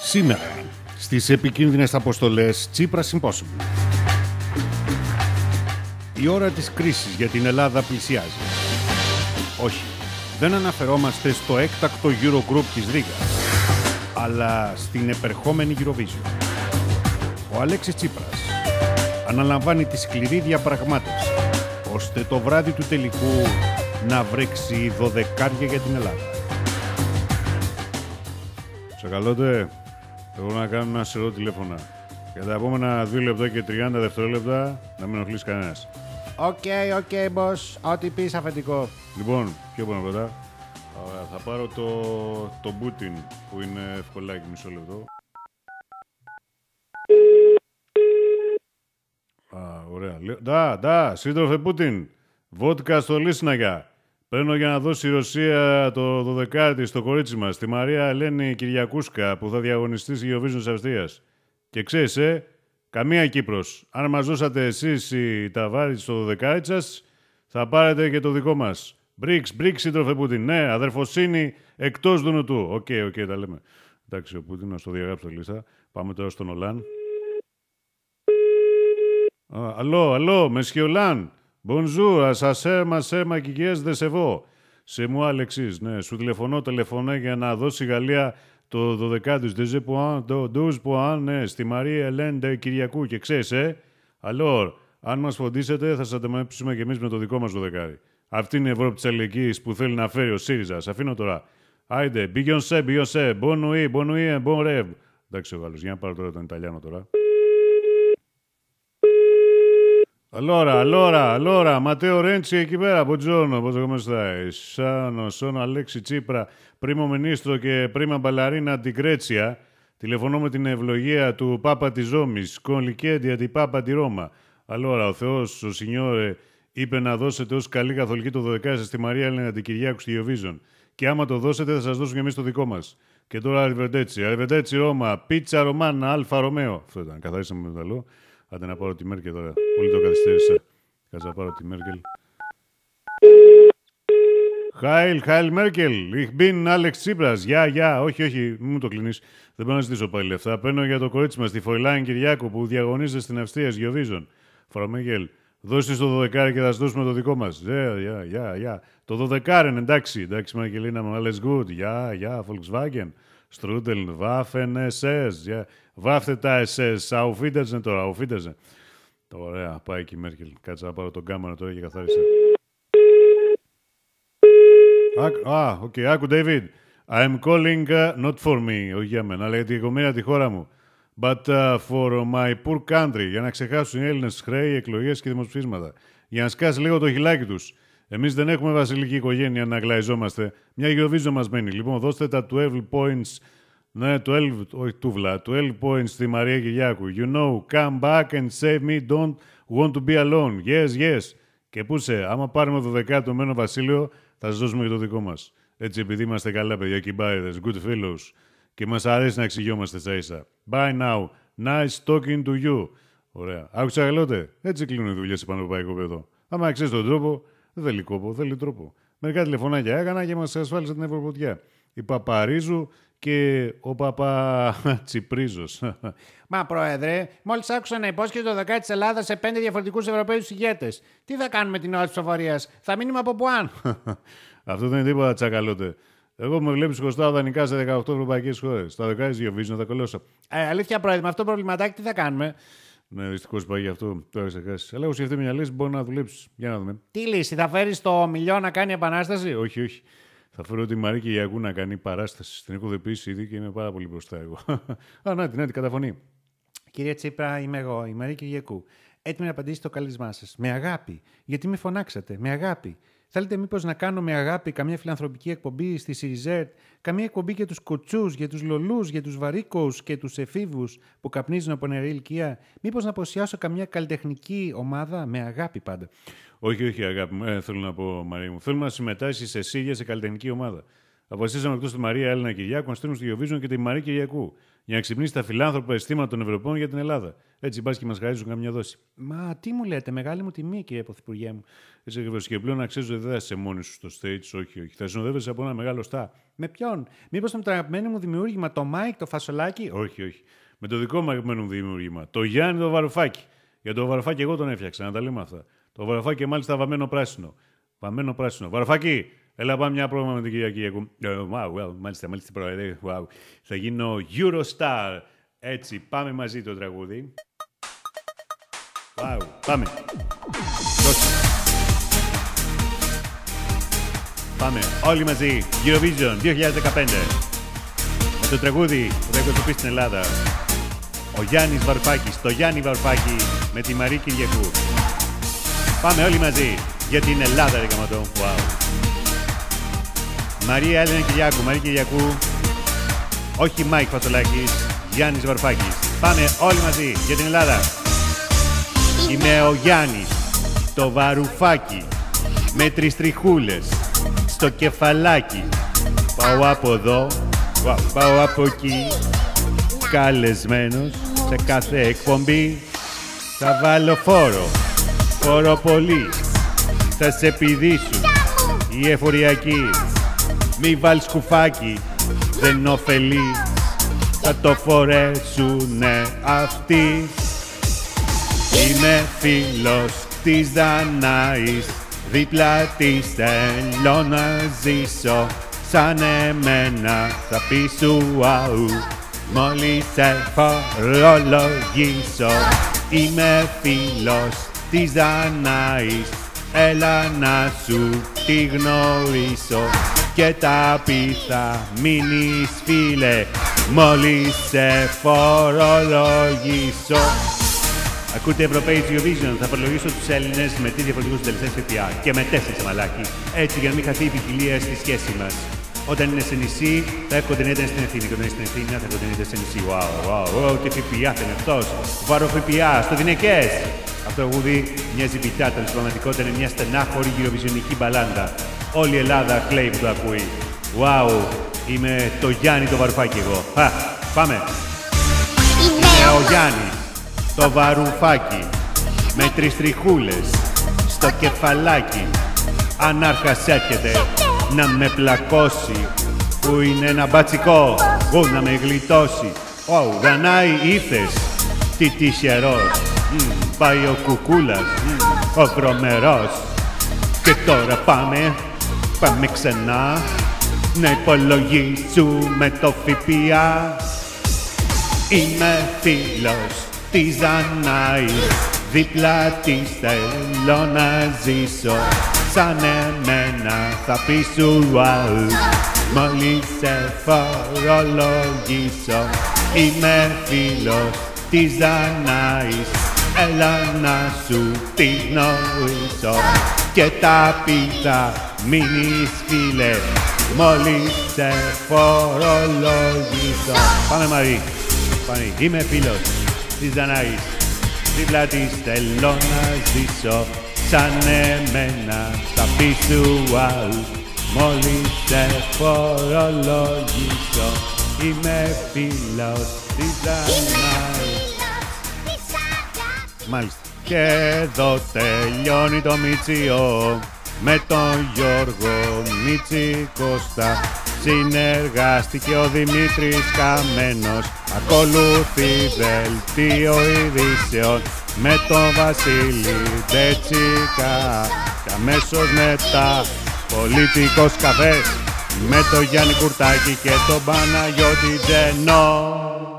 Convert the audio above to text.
Σήμερα, στις επικίνδυνες αποστολές Tsipras Impossible. Η ώρα της κρίσης για την Ελλάδα πλησιάζει. Όχι, δεν αναφερόμαστε στο έκτακτο Eurogroup της Ρήγας, αλλά στην επερχόμενη Eurovision. Ο Αλέξης Τσίπρας αναλαμβάνει τη σκληρή διαπραγμάτευση, ώστε το βράδυ του τελικού να βρέξει δωδεκάρια για την Ελλάδα. Σε καλώτε, εγώ να κάνω ένα σειρό τηλέφωνα. Για τα επόμενα 2 λεπτά και 30 δευτερόλεπτα να μην ενοχλείς κανένας. Οκ, boss. Ό,τι πεις αφεντικό. Λοιπόν, ποιο πάνω πρώτα. Θα πάρω το Πούτιν που είναι ευκολάκι, μισό λεπτό. Ωραία. Σύντροφε Πούτιν. Βότκα στο Λίσναγκα. Παίρνω για να δώσει η Ρωσία το 12η στο κορίτσι μας, τη Μαρία Ελένη Κυριακούσκα, που θα διαγωνιστεί στη Eurovision της Αυστρίας. Και ξέρεις, καμία Κύπρος. Αν μας δώσατε εσείς οι ταβάρι στο 12η σας, θα πάρετε και το δικό μας. BRICS, σύντροφε Πούτιν. Ναι, αδερφοσύνη εκτός δούνου του. Οκ, τα λέμε. Εντάξει, ο Πούτιν να στο διαγράψω λίστα. Πάμε τώρα στον Ολάν. Allô, monsieur Hollande. Bonjour, ça maquillez de chevaux. C'est moi, Alexis. Ναι, σου τηλεφωνώ για να δώσει η Γαλλία το 12η, 12 points, ναι, στη Μαρία Ελένη Κυριακού. Και ξέρεις, alors, αν μας φροντίσετε, θα σας αντιμετωπίσουμε κι εμείς με το δικό μας 12. Αυτή είναι η Ευρώπη της αλληλεγγύης που θέλει να φέρει ο ΣΥΡΙΖΑ. Σ' αφήνω τώρα. Άιντε, Beyoncé, bon nuit, bon rêve. Εντάξει, ο Γάλλος, για να πάρω τώρα τον Ιταλιάνο τώρα. Allora, Matteo Renzi εκεί πέρα, buongiorno, come stai? Sono Alexi Tsipras, primo ministro και prima ballerina di Grecia. Τηλεφωνώ με την ευλογία του Πάπα της Ρώμης, con l'Ichedia di Papa di Roma. Allora, ο Θεός, ο Σινιόρε, είπε να δώσετε ως καλή καθολική το 12 σας στη Μαρία Ελένη την Κυριακού στη Eurovision. Και άμα το δώσετε, θα σας δώσουμε και εμείς το δικό μας. Και τώρα, Arrivederci Ρώμα, πίτσα Ρωμάνα, Αλφα Ρωμαίο. Αυτό ήταν, καθαρίσαμε με το μεταλλό. Άντε να πάρω τη Μέρκελ τώρα. Πολύ το καθυστέρησα. Κάτσε να πάρω τη Μέρκελ. Χάιλ Μέρκελ. Ich bin Alex Tsipras. Γεια. Όχι, μην μου το κλείνεις. Δεν μπορώ να ζητήσω πάλι λεφτά. Παίρνω για το κορίτσι μας, τη Φροιλάιν Κυριάκου, που διαγωνίζεται στην Αυστρία, Eurovision. Φρομέγγελ. Δώστε το 12 και θα σας δώσουμε το δικό μας. Γεια. Το 12 είναι εντάξει, Μαρκελίνα μου. Alles gut. Γεια, Volkswagen. Strudel, Waffen, SS. Βάφτε τα SS. Auf Wiedersehen τώρα. Auf Wiedersehen. Ωραία, πάει και η Μέρκελ. Κάτσε να πάρω τον κάμερο τώρα και καθάρισα. Άκου, David. I'm calling not for me. Όχι για μένα, αλλά για την οικονομία τη χώρα μου. But for my poor country. Για να ξεχάσουν οι Έλληνες χρέη, εκλογές και δημοψηφίσματα. Για να σκάσει λίγο το χιλάκι τους. Εμείς δεν έχουμε βασιλική οικογένεια να γλαϊζόμαστε. Μια Eurovision μας μένει. Λοιπόν, δώστε τα 12 points. Ναι, 12 points στη Μαρία Κυριάκου. You know, come back and save me, don't want to be alone. Yes. Και πούσε, άμα πάρουμε το 12ο το Μένο Βασίλειο, θα σας δώσουμε και το δικό μας. Έτσι, επειδή είμαστε καλά παιδιά, κυμπάιδες, good fellows, και μας αρέσει να εξηγιόμαστε στα ίσα. Bye now. Nice talking to you. Ωραία. Άκουσα γελότε. Έτσι κλείνουν οι δουλειές σε πανευρωπαϊκό παιδό. Άμα ξέρεις τον τρόπο, δεν θέλει κόπο, θέλει τρόπο. Μερικά τηλεφωνάκια έκανα και μας ασφάλισε την Ευρωποτιά. Η Παπαρίζου και ο Παπατσιπρίζος. Μα πρόεδρε, μόλις άκουσα να υπόσχεται το 12 της Ελλάδας σε 5 διαφορετικούς Ευρωπαίους ηγέτες. Τι θα κάνουμε την ώρα της ψηφοφορίας? Θα μείνουμε από πουάν? Αυτό δεν είναι τίποτα, τσακαλώτε. Εγώ με βλέπεις χρωστάω δανεικά σε 18 ευρωπαϊκές χώρες. Τα 12 της Eurovision θα κολλώσω. Αλήθεια πρόεδρε, με αυτό το προβληματάκι τι θα κάνουμε? Ναι, δυστυχώς πάει γι' αυτό. Τώρα ξεχάσει. Αλλά έχω σκεφτεί μια λύση που μπορεί να δουλέψει. Για να δούμε. Τι λύση, θα φέρεις το Μιλιό να κάνει επανάσταση? Όχι. Θα φέρω τη Μαρία Κυριακού να κάνει παράσταση. Την έχω δεπίσει ήδη και είμαι πάρα πολύ μπροστά εγώ. Να την καταφωνεί. Κύριε Τσίπρα, είμαι εγώ, η Μαρία Κυριακού. Έτοιμη να απαντήσει το κάλεσμά σας. Με αγάπη. Γιατί με φωνάξατε. Με αγάπη. Θέλετε μήπως να κάνω με αγάπη καμία φιλανθρωπική εκπομπή στη Σιριζέρτ, καμία εκπομπή για τους κοτσούς, για τους λολούς, για τους βαρύκους και τους εφήβους που καπνίζουν από νεαρή ηλικία? Μήπως να παρουσιάσω καμία καλλιτεχνική ομάδα? Με αγάπη πάντα. Όχι, αγάπη μου. Θέλω να πω, Μαρία μου. Θέλω να συμμετάσχεις εσύ για σε καλλιτεχνική ομάδα. Αποφασίσαμε εκτός τη Μαρία Έλληνα Κυριάκου να στείλουμε στο Eurovision και τη Μαρία Κυριακού. Για να ξυπνήσει τα φιλάνθρωπα αισθήματα των Ευρωπαίων για την Ελλάδα. Έτσι πα και μα χαρίζουν καμιά δόση. Μα τι μου λέτε, μεγάλη μου τιμή, κύριε Πρωθυπουργέ μου. Έτσι ακριβώ. Και πλέον να ξέρει ότι δεν θα είσαι μόνη σου στο stage, όχι. Θα συνοδεύεσαι από ένα μεγάλο στά. Με ποιον, μήπως με το αγαπημένο μου δημιούργημα, το Μάικ, το Φασολάκι. Όχι. Με το δικό μου αγαπημένο μου δημιούργημα. Το Γιάννη το Βαρουφάκι. Για το Βαρουφάκι εγώ τον έφτιαξα, να τα λέμε αυτά. Το Βαρουφάκι μάλιστα βαμμένο πράσινο. Βαμμένο πράσινο. Βαρουφάκι! Έλα πάμε μια πρόγραμμα με την κυρία Κυριακού. Μάλιστα, πρόεδρε. Θα γίνω Eurostar. Έτσι, πάμε μαζί το τραγούδι. Πάμε. Πάμε όλοι μαζί. Eurovision 2015. Με το τραγούδι που θα εκπροσωπεί στην Ελλάδα. Ο Γιάννης Βαρουφάκης, το Γιάννη Βαρουφάκη με τη Μαρία Κυριακού. Πάμε όλοι μαζί για την Ελλάδα, ρε καματό. Μαρία Έλληνα Κυριάκου, Μαρία Κυριακού. Όχι Μάικ Φασολάκης, Γιάννης Βαρουφάκης. Πάμε όλοι μαζί για την Ελλάδα. Είμαι ο Γιάννης, το Βαρουφάκι, με 3 τριχούλες στο κεφαλάκι. Πάω από εδώ, πάω από εκεί, καλεσμένος σε κάθε εκπομπή. Θα βάλω φόρο πολύ, θα σε πηδήσουν οι εφοριακοί. Μη βάλεις κουφάκι, δεν ωφελεί, θα το φορέσουνε αυτοί. Είμαι φίλος της Δανάης, δίπλα της θέλω να ζήσω. Σαν εμένα θα πεις ουαου, μόλις σε φορολογήσω. Είμαι φίλος της Δανάης, έλα να σου τη γνωρίσω. Και τα πει θα μείνεις φίλε, μόλις σε φορολογήσω. Ακούτε Ευρωπαίοι Eurovision, θα προλογίσω τους Έλληνες με 3 διαφορετικούς συντελεστές ΦΠΑ και με 4 μαλάκι. Έτσι για να μην χαθεί η ποικιλία στη σχέση μας. Όταν είναι σε νησί, θα κοντινέται στην Ευθύνη. Και όταν είναι στην Ευθύνη, θα κοντινέται σε νησί. Τι ΦΠΑ θα είναι αυτός. Βαρό ΦΠΑ στο Δινεκές. Αυτό το γουδί μοιάζει πιτάτα, στην πραγματικότητα είναι μια στενάχωρη γυροβιζιονική μπαλάντα. Όλη η Ελλάδα κλαίει που το ακούει. Είμαι το Γιάννη το Βαρουφάκι εγώ. Πάμε. Είμαι ο Γιάννης, το Βαρουφάκι, με 3 τριχούλες στο κεφαλάκι. Ανάρχας έρχεται να με πλακώσει, που είναι ένα μπατσικό, που να με γλιτώσει. Δανάη ήρθες, τι τυχερός. Πάει ο Κουκούλας, ο βρωμερός. Και τώρα πάμε ξανά να υπολογίσουμε το ΦΠΑ. Είμαι φίλος της Δανάης, δίπλα της θέλω να ζήσω. Σαν εμένα θα πεις ουαου, μόλις σε φορολογήσω. Είμαι φίλος της Δανάης, έλα να σου τη γνωρίσω. Και τα πίτα μείνεις φίλε, μόλις σε φορολογήσω. Πάμε Μαρή, είμαι φίλος της Δανάης, δίπλα της θέλω να ζήσω. Σαν εμένα θα πεις ουαου, μόλις σε φορολογήσω. Είμαι φίλος της Δανάης. Μάλιστα. Και εδώ τελειώνει το Μητσιό με τον Γιώργο Μίτσι Κώστα. Συνεργάστηκε ο Δημήτρης Καμένος. Ακολουθεί δελτίο ειδήσεων με τον Βασίλη Ντετσίκα. Και αμέσως μετά πολιτικός καφές με τον Γιάννη Κουρτάκη και τον Παναγιώτη Τζενό.